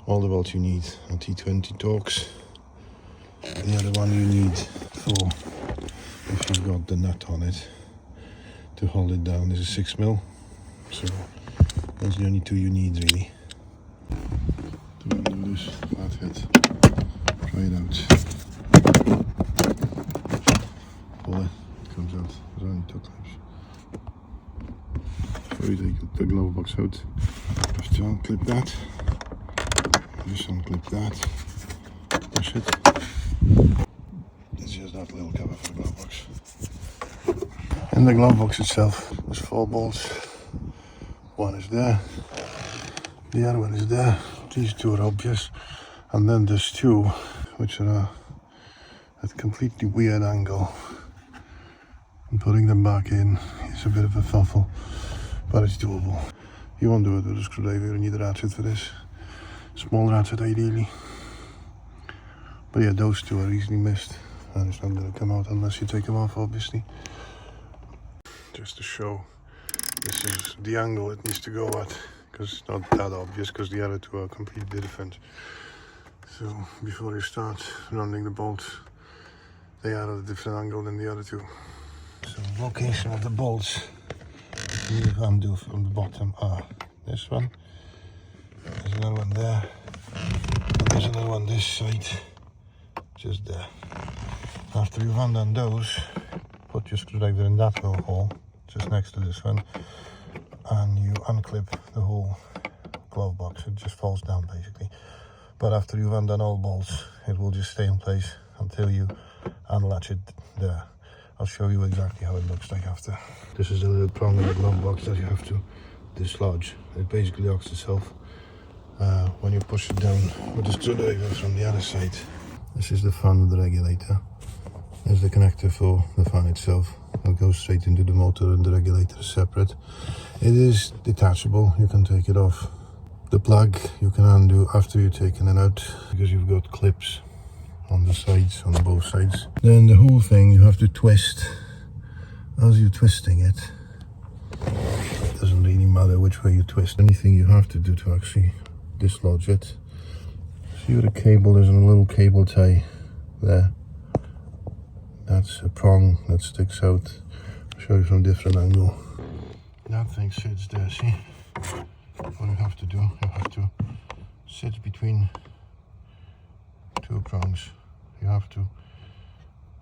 all the bolts you need are T20 Torx. The other one you need for if you've got the nut on it to hold it down is a 6mm. So those are the only two you need really. To undo this flathead, try it out. Pull it, comes out. There's only two types. Before you take the glove box out, you have to unclip that. Just unclip that. Push it. It's just that little cover for the glove box. In the glove box itself, there's 4 bolts. One is there, the other one is there. These two are obvious, and then there's 2 which are at a completely weird angle. And putting them back in is a bit of a fuffle, but it's doable. You won't do it with a screwdriver, you need a ratchet for this. Small ratchet ideally. But yeah, those 2 are easily missed, and it's not going to come out unless you take them off, obviously. Just to show, this is the angle it needs to go at, because it's not that obvious, because the other 2 are completely different. So before you start rounding the bolts, they are at a different angle than the other 2. So location of the bolts you undo from the bottom are this one, there's another one there, and there's another one this side, just there. After you've undone those, put your screwdriver in that little hole just next to this one, and you unclip the whole glove box. It just falls down basically. But after you've undone all bolts, it will just stay in place until you unlatch it there. I'll show you exactly how it looks like after. This is a little prong in the glove box that you have to dislodge. It basically locks itself when you push it down with the screwdriver from the other side. This is the fan with the regulator. There's the connector for the fan itself. It goes straight into the motor, and the regulator is separate. It is detachable, you can take it off. The plug you can undo after you've taken it out, because you've got clips on the sides, on both sides. Then the whole thing you have to twist. As you're twisting it, it doesn't really matter which way you twist. Anything you have to do to actually dislodge it. See where the cable, there's a little cable tie there. That's a prong that sticks out. I'll show you from a different angle. That thing sits there, see? What you have to do, you have to sit between 2 prongs. You have to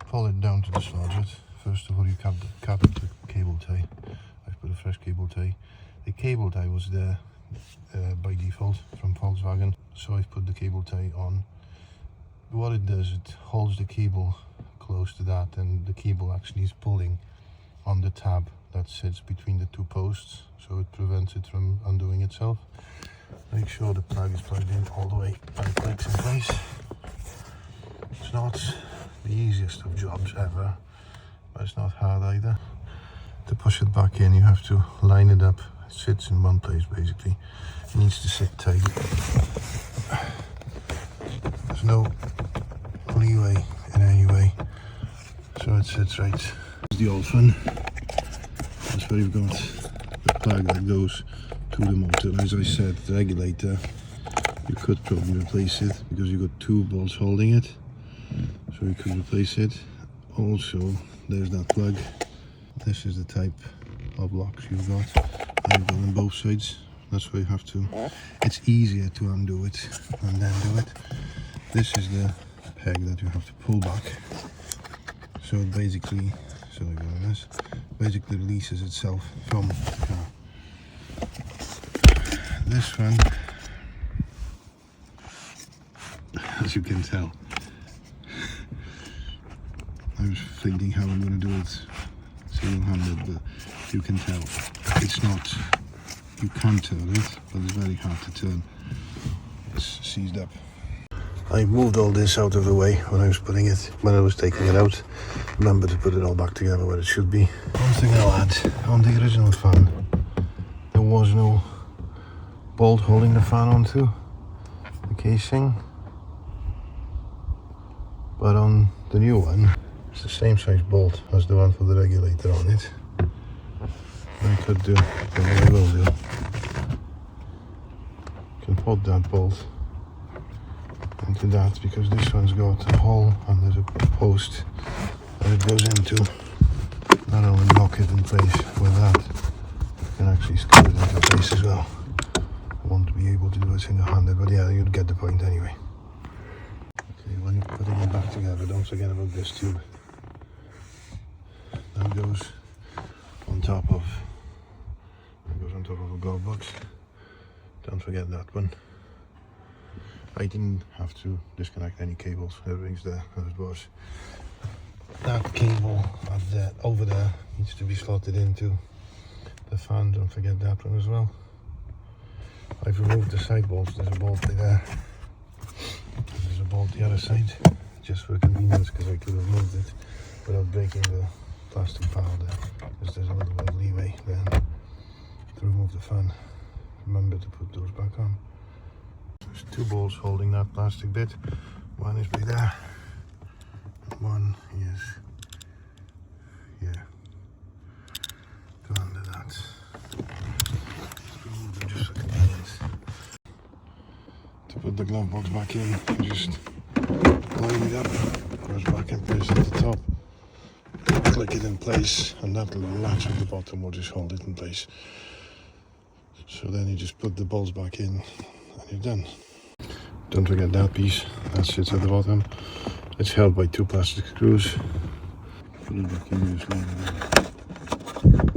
pull it down to dislodge it. First of all, you cut the cable tie. I've put a fresh cable tie. The cable tie was there by default from Volkswagen, so I've put the cable tie on. What it does, it holds the cable close to that, and the cable actually is pulling on the tab that sits between the 2 posts, so it prevents it from undoing itself. Make sure the plug is plugged in all the way and it clicks in place. It's not the easiest of jobs ever, but it's not hard either. To push it back in, you have to line it up. It sits in one place basically. It needs to sit tight. There's no leeway in any way, so it sits right. This is the old one. That's where you've got the plug that goes to the motor. As I said, the regulator, you could probably replace it because you've got 2 bolts holding it, so you could replace it. Also, there's that plug. This is the type of locks you've got. I've got on both sides. That's why you have to. It's easier to undo it and then do it. This is the peg that you have to pull back. So it basically, basically releases itself from the car. This one, as you can tell, I was thinking how I'm going to do it single-handed, but you can tell it's not. You can turn it, but it's very hard to turn. It's seized up. I moved all this out of the way when I was putting it, when I was taking it out. Remember to put it all back together where it should be. One thing I'll add, on the original fan, there was no bolt holding the fan onto the casing. But on the new one, it's the same size bolt as the one for the regulator on it. I could do, and I will do, you can put that bolt into that, because this one's got a hole under the post that it goes into. Not only lock it in place with that, you can actually screw it into place as well. I won't be able to do it single-handed, but yeah, you'd get the point anyway. Okay, when you're putting it back together, don't forget about this tube. That goes on top of a glove box. Don't forget that one. I didn't have to disconnect any cables, everything's there as it was. That cable over there needs to be slotted into the fan, don't forget that one as well. I've removed the side bolts, there's a bolt there. There's a bolt the other side, just for convenience, because I could have moved it without breaking the plastic panel there, because there's a little bit of leeway then to remove the fan. Remember to put those back on. There's two bolts holding that plastic bit. One is by there, one is here. Go under that. Remove them just for convenience. To put the glove box back in, you just line it up, goes back in place at the top. Click it in place, and that little latch at the bottom will just hold it in place. So then you just put the bolts back in and you're done. Don't forget that piece, that sits at the bottom. It's held by two plastic screws. Put it back in, just line it up.